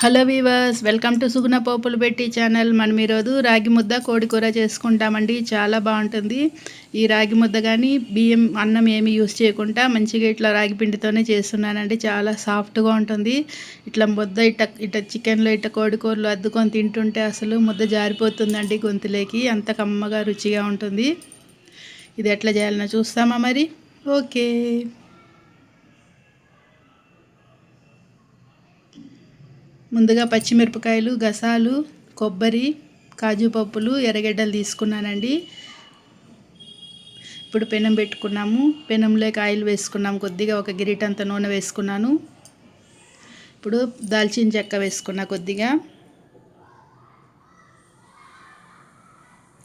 Hello weavers, welcome to సుగుణ పోపులు పెట్టి channel. మనం ఈరోజు రాగి ముద్ద కోడి కూర చేసుకుంటామండి. చాలా బాగుంటుంది. ఈ రాగి ముద్ద కానీ బియ్యం అన్నం ఏమి యూస్ చేయకుండా మంచిగా ఇట్లా రాగి పిండితోనే చేస్తున్నానండి. చాలా సాఫ్ట్గా ఉంటుంది. ఇట్లా ముద్ద ఇట్ట చికెన్లో ఇట్ట కోడి కూరలు అద్దుకొని తింటుంటే అసలు ముద్ద జారిపోతుందండి గొంతులోకి. అంత కమ్మగా రుచిగా ఉంటుంది. ఇది ఎట్లా చేయాలన్నా చూస్తామా మరి? ఓకే. ముందుగా పచ్చిమిరపకాయలు, గసాలు, కొబ్బరి, కాజు పప్పులు, ఎర్రగడ్డలు తీసుకున్నానండి. ఇప్పుడు పెనం పెట్టుకున్నాము. పెనంలోకి ఆయిల్ వేసుకున్నాము. కొద్దిగా ఒక గిరిటంత నూనె వేసుకున్నాను. ఇప్పుడు దాల్చిన చెక్క వేసుకున్నా. కొద్దిగా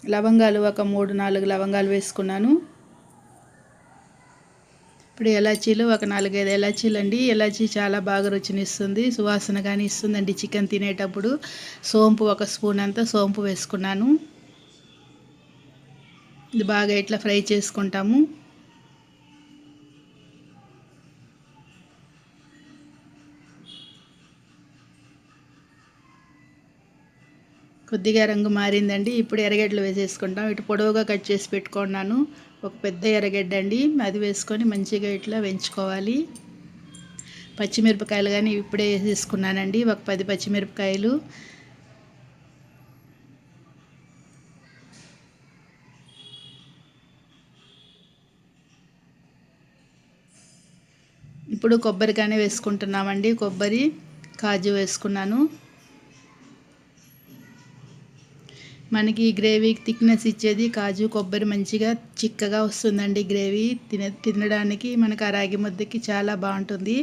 లవంగాలు ఒక 3-4 లవంగాలు వేసుకున్నాను. ఇప్పుడు ఎలాచీలు ఒక 4-5 ఎలాచీలు అండి. ఎలాచీ చాలా బాగా రుచినిస్తుంది, సువాసన కానీ ఇస్తుందండి చికెన్ తినేటప్పుడు. సోంపు ఒక స్పూన్ అంతా సోంపు వేసుకున్నాను. ఇది బాగా ఇట్లా ఫ్రై చేసుకుంటాము. కొద్దిగా రంగు మారిందండి. ఇప్పుడు ఎర్రగడ్డలు వేసేసుకుంటాం. ఇటు పొడవుగా కట్ చేసి పెట్టుకున్నాను. ఒక పెద్ద ఎర్రగడ్డ అండి, అది వేసుకొని మంచిగా ఇట్లా వేయించుకోవాలి. పచ్చిమిరపకాయలు కానీ ఇప్పుడే వేసేసుకున్నానండి. ఒక 10 పచ్చిమిరపకాయలు. ఇప్పుడు కొబ్బరి కానీ వేసుకుంటున్నామండి. కొబ్బరి, కాజు వేసుకున్నాను. మనకి గ్రేవీకి థిక్నెస్ ఇచ్చేది కాజు, కొబ్బరి. మంచిగా చిక్కగా వస్తుందండి గ్రేవీ. తినడానికి మనకు ఆ రాగి ముద్దకి చాలా బాగుంటుంది.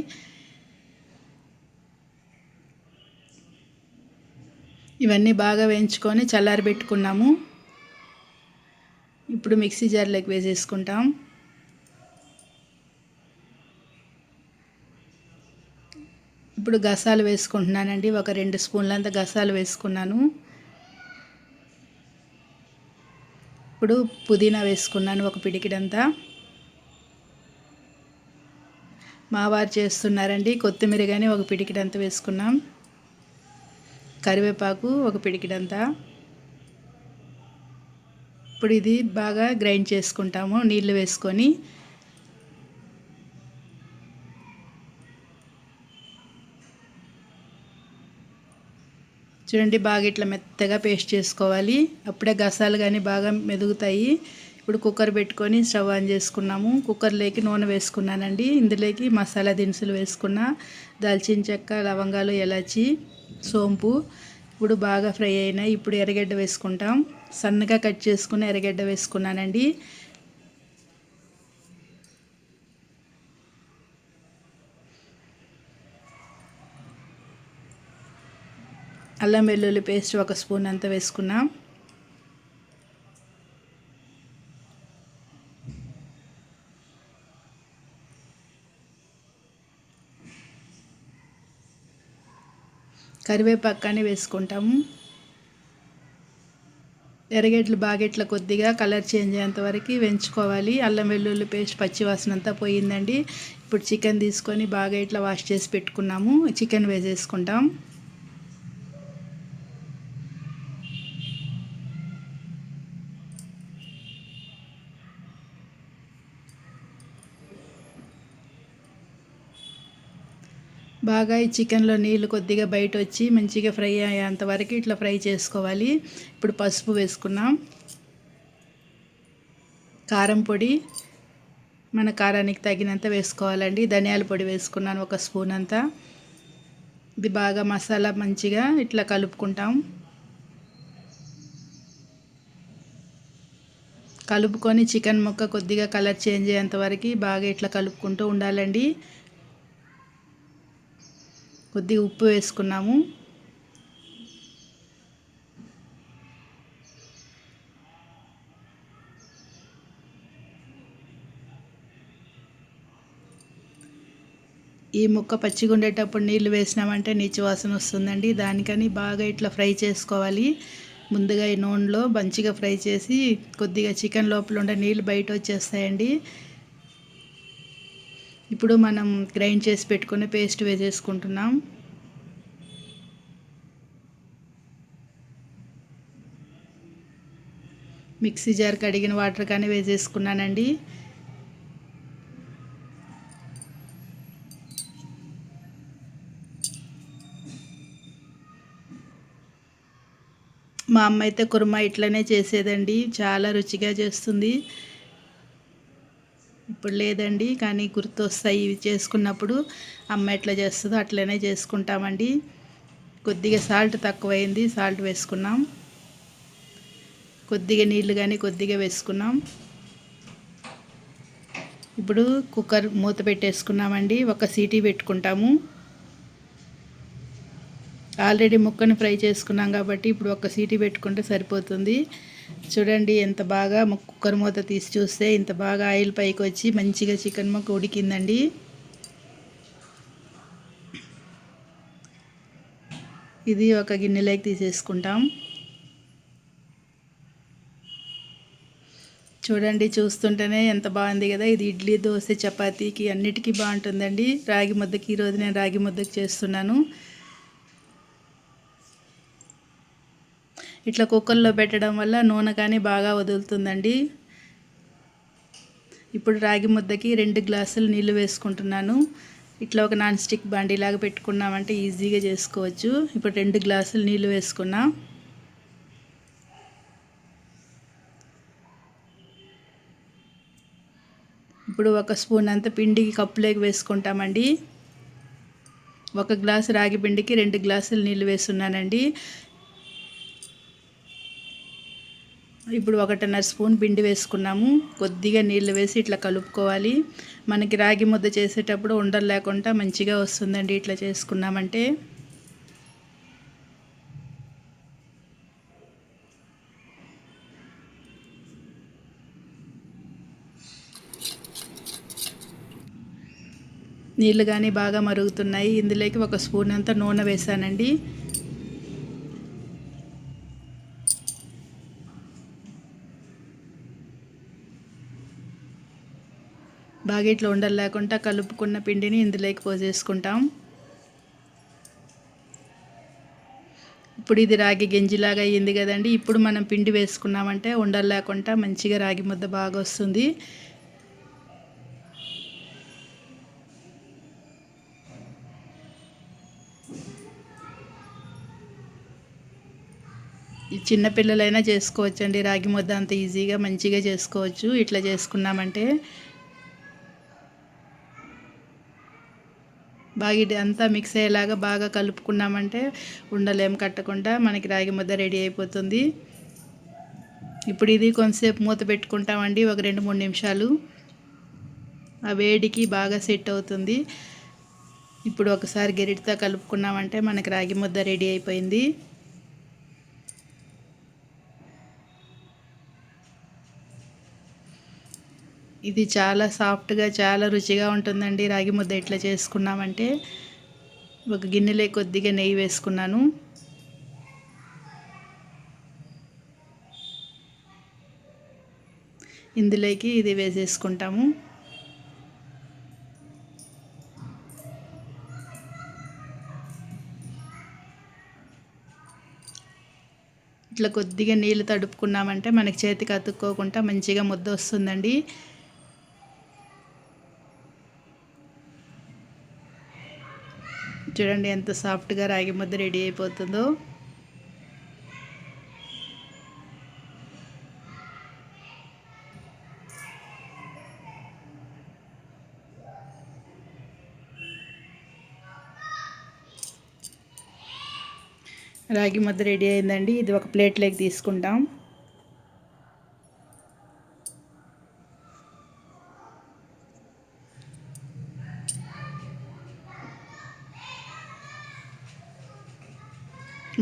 ఇవన్నీ బాగా వేయించుకొని చల్లారబెట్టుకున్నాము. ఇప్పుడు మిక్సీ జార్లోకి వేసేసుకుంటాం. ఇప్పుడు గసాలు వేసుకుంటున్నానండి. ఒక 2 స్పూన్లంత గసాలు వేసుకున్నాను. ఇప్పుడు పుదీనా వేసుకున్నాను ఒక పిడికిడంతా. మావారు చేస్తున్నారండి. కొత్తిమీర కానీ ఒక పిడికిడంతా వేసుకున్నాం. కరివేపాకు ఒక పిడికిడంతా. ఇప్పుడు ఇది బాగా గ్రైండ్ చేసుకుంటాము నీళ్ళు వేసుకొని. చూడండి, బాగా ఇట్లా మెత్తగా పేస్ట్ చేసుకోవాలి. అప్పుడే గసాలు కానీ బాగా మెదుగుతాయి. ఇప్పుడు కుక్కర్ పెట్టుకొని స్టవ్ ఆన్ చేసుకున్నాము. కుక్కర్లోకి నూనె వేసుకున్నానండి. ఇందులోకి మసాలా దినుసులు వేసుకున్నా. దాల్చిన చెక్క, లవంగాలు, ఎలాచి, సోంపు. ఇప్పుడు బాగా ఫ్రై అయినాయి. ఇప్పుడు ఎర్రగడ్డ వేసుకుంటాం. సన్నగా కట్ చేసుకుని ఎర్రగడ్డ వేసుకున్నానండి. అల్లం వెల్లుల్లి పేస్ట్ ఒక స్పూన్ అంతా వేసుకున్నాం. కరివేపాకు వేసుకుంటాము. ఎర్రగడ్డలు బాగా ఇట్లా కొద్దిగా కలర్ చేంజ్ అయ్యేంత వరకు వేయించుకోవాలి. అల్లం వెల్లుల్లి పేస్ట్ పచ్చివాసన అంతా పోయిందండి. ఇప్పుడు చికెన్ తీసుకొని బాగా ఇట్లా వాష్ చేసి పెట్టుకున్నాము. చికెన్ వేసేసుకుంటాం. బాగా ఈ చికెన్లో నీళ్ళు కొద్దిగా బయట వచ్చి మంచిగా ఫ్రై అయ్యేంత వరకు ఇట్లా ఫ్రై చేసుకోవాలి. ఇప్పుడు పసుపు వేసుకున్నాం. కారం పొడి మన కారానికి తగినంత వేసుకోవాలండి. ధనియాల పొడి వేసుకున్నాను ఒక స్పూన్ అంతా. ఇది బాగా మసాలా మంచిగా ఇట్లా కలుపుకుంటాం. కలుపుకొని చికెన్ ముక్క కొద్దిగా కలర్ చేంజ్ అయ్యేంత వరకు బాగా ఇట్లా కలుపుకుంటూ ఉండాలండి. కొద్దిగా ఉప్పు వేసుకున్నాము. ఈ ముక్క పచ్చిగా ఉండేటప్పుడు నీళ్ళు వేసినామంటే నీచు వాసన వస్తుందండి. దానికని బాగా ఇట్లా ఫ్రై చేసుకోవాలి. ముందుగా ఈ నూనెలో మంచిగా ఫ్రై చేసి కొద్దిగా చికెన్ లోపల ఉండే నీళ్ళు బయట వచ్చేస్తాయండి. ఇప్పుడు మనం గ్రైండ్ చేసి పెట్టుకుని పేస్ట్ వేసేసుకుంటున్నాం. మిక్సీ జార్ కడిగిన వాటర్ కానీ వేసేసుకున్నానండి. మా అమ్మ అయితే కుర్మా ఇట్లనే చేసేదండి, చాలా రుచిగా చేస్తుంది. ఇప్పుడు లేదండి, కానీ గుర్తొస్తాయి ఇవి చేసుకున్నప్పుడు. అమ్మ ఎట్లా చేస్తుందో అట్లనే చేసుకుంటామండి. కొద్దిగా సాల్ట్ తక్కువైంది, సాల్ట్ వేసుకున్నాం. కొద్దిగా నీళ్ళు కానీ కొద్దిగా వేసుకున్నాం. ఇప్పుడు కుక్కర్ మూత పెట్టేసుకున్నామండి. ఒక సీటీ పెట్టుకుంటాము. ఆల్రెడీ ముక్కను ఫ్రై చేసుకున్నాం కాబట్టి ఇప్పుడు ఒక సీటీ పెట్టుకుంటే సరిపోతుంది. చూడండి ఎంత బాగా కుక్కర్ మూత తీసి చూస్తే ఇంత బాగా ఆయిల్ పైకి వచ్చి మంచిగా చికెన్ ముక్క ఉడికిందండి. ఇది ఒక గిన్నెలోకి తీసేసుకుంటాం. చూడండి, చూస్తుంటేనే ఎంత బాగుంది కదా. ఇది ఇడ్లీ, దోశ, చపాతీకి అన్నిటికీ బాగుంటుందండి. రాగి ముద్దకి ఈరోజు నేను రాగి ముద్దకి చేస్తున్నాను. ఇట్లా కుక్కర్లో పెట్టడం వల్ల నూనె కానీ బాగా వదులుతుందండి. ఇప్పుడు రాగి ముద్దకి 2 గ్లాసులు నీళ్ళు వేసుకుంటున్నాను. ఇట్లా ఒక నాన్ స్టిక్ బండిలాగా పెట్టుకున్నామంటే ఈజీగా చేసుకోవచ్చు. ఇప్పుడు 2 గ్లాసులు నీళ్ళు వేసుకున్నా. ఇప్పుడు ఒక స్పూన్ అంత పిండికి కప్పులోకి వేసుకుంటామండి. 1 గ్లాసు రాగి పిండికి 2 గ్లాసులు నీళ్ళు వేస్తున్నానండి. ఇప్పుడు 1.5 స్పూన్ పిండి వేసుకున్నాము. కొద్దిగా నీళ్ళు వేసి ఇట్లా కలుపుకోవాలి. మనకి రాగి ముద్ద చేసేటప్పుడు ఉండలు లేకుండా మంచిగా వస్తుందండి ఇట్లా చేసుకున్నామంటే. నీళ్ళు కానీ బాగా మరుగుతున్నాయి. ఇందులోకి 1 స్పూన్ అంతా నూనె వేసానండి. బాగా ఇట్లా ఉండలు లేకుండా కలుపుకున్న పిండిని ఇందులోకి పోసేసుకుంటాం. ఇప్పుడు ఇది రాగి గంజిలాగా అయ్యింది కదండి. ఇప్పుడు మనం పిండి వేసుకున్నామంటే ఉండలు లేకుండా మంచిగా రాగి ముద్ద బాగా వస్తుంది. చిన్నపిల్లలైనా చేసుకోవచ్చండి. రాగి ముద్ద అంత ఈజీగా మంచిగా చేసుకోవచ్చు ఇట్లా చేసుకున్నామంటే. బాగా ఇది అంతా మిక్స్ అయ్యేలాగా బాగా కలుపుకున్నామంటే ఉండలేం కట్టకుండా మనకి రాగి ముద్ద రెడీ అయిపోతుంది. ఇప్పుడు ఇది కొంతసేపు మూత పెట్టుకుంటామండి, ఒక 2-3 నిమిషాలు. ఆ వేడికి బాగా సెట్ అవుతుంది. ఇప్పుడు ఒకసారి గరిటెతో కలుపుకున్నామంటే మనకి రాగి ముద్ద రెడీ అయిపోయింది. ఇది చాలా సాఫ్ట్గా చాలా రుచిగా ఉంటుందండి రాగి ముద్ద ఇట్లా చేసుకున్నామంటే. ఒక గిన్నెలో కొద్దిగా నెయ్యి వేసుకున్నాను. ఇందులోకి ఇది వేసేసుకుంటాము. ఇట్లా కొద్దిగా నీళ్ళు తడుపుకున్నామంటే మనకి చేతికి అతుక్కోకుండా మంచిగా ముద్ద వస్తుందండి. చూడండి ఎంత సాఫ్ట్గా రాగి ముద్ద రెడీ అయిపోతుందో. రాగి ముద్ద రెడీ అయిందండి. ఇది ఒక ప్లేట్లోకి తీసుకుంటాం.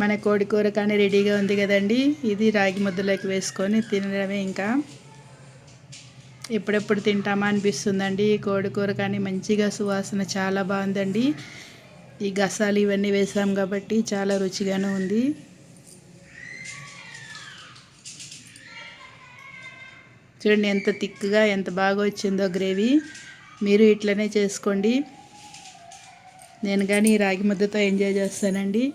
మన కోడి కూర కానీ రెడీగా ఉంది కదండి. ఇది రాగి ముద్దలోకి వేసుకొని తినడమే. ఇంకా ఎప్పుడెప్పుడు తింటామా అనిపిస్తుందండి. కోడి కూర కానీ మంచిగా సువాసన చాలా బాగుందండి. ఈ గసాలు ఇవన్నీ వేసాం కాబట్టి చాలా రుచిగానే ఉంది. చూడండి ఎంత థిక్గా ఎంత బాగా వచ్చిందో గ్రేవీ. మీరు ఇట్లనే చేసుకోండి. నేను కానీ రాగి ముద్దతో ఎంజాయ్ చేస్తానండి.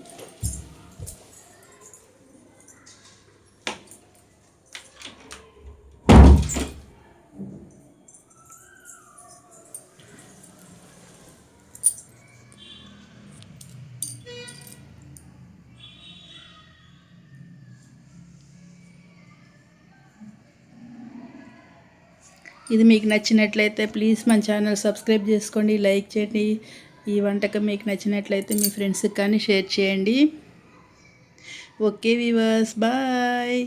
ఇది మీకు నచ్చినట్లయితే ప్లీజ్ మన ఛానల్ సబ్స్క్రైబ్ చేసుకోండి, లైక్ చేయండి. ఈ వంటకం మీకు నచ్చినట్లయితే మీ ఫ్రెండ్స్కి కానీ షేర్ చేయండి. Okay viewers, bye.